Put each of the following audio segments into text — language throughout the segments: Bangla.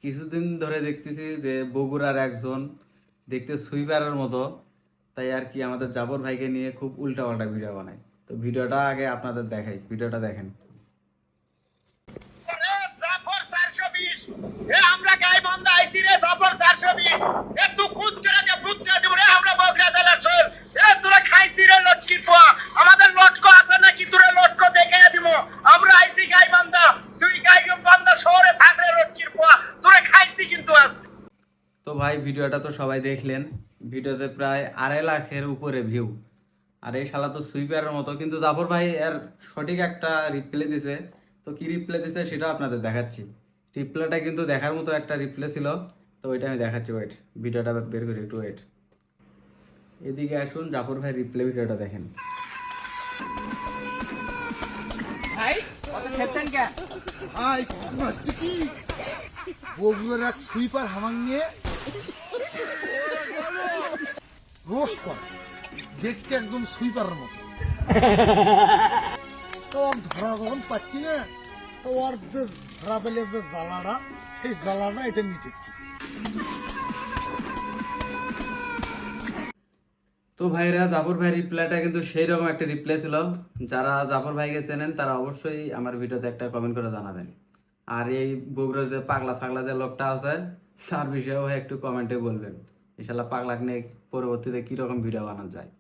কিছুদিন ধরে দেখতেছি যে বগুড়ার একজন দেখতে সুইপারের মতো, তাই আর কি আমাদের জাফর ভাইকে নিয়ে খুব উল্টাপাল্টা ভিডিও বানায়। তো ভিডিওটা আগে আপনাদের দেখাই, ভিডিওটা দেখেন। তো ভাই ভিডিওটা তো সবাই দেখলেন, ভিডিওতে প্রায় 2.5 লাখের উপরে ভিউ। আর এই শালা তো সুইপারের মতো, কিন্তু জাফর ভাই এর সঠিক একটা রিপ্লাই দিছে। তো কি রিপ্লাই দিছে সেটা আপনাদের দেখাচ্ছি। রিপ্লাইটা কিন্তু দেখার মতো একটা রিপ্লাই ছিল, তো ওইটা আমি দেখাচ্ছি। ওয়েট, ভিডিওটা বের করি, একটু ওয়েট। এদিকে আসুন, জাফর ভাই রিপ্লাই ভিডিওটা দেখেন। ভাই কত খেলছেন কে? ভাই ঘটনা হচ্ছে কি, বগুড়ার এক সুইপার হামাং নিয়ে রোস্ট করে, দেখতে একদম সুইপারের মতো। তো ওর ধরা যখন পাচ্ছি না, তো ওর যে ধরা পেলে যে জ্বালাটা, সেই জ্বালাটা এটা মিটেছে। তো ভাইরা, জাফর ভাই রিপ্লাইটা কিন্তু সেই রকম একটা রিপ্লাই ছিল। যারা জাফর ভাইকে চেনেন তারা অবশ্যই আমার ভিডিওতে একটা কমেন্ট করে জানাবেন। আর এই বগুড়ার যে পাগলা ছাগলা যে লোকটা আছে, তার বিষয়েও একটু কমেন্টে বলবেন। ইনশাল্লাহ পাগলাক নিয়ে পরবর্তীতে কিরকম ভিডিও বানানো যায়।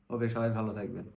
ওকে, সবাই ভালো থাকবেন।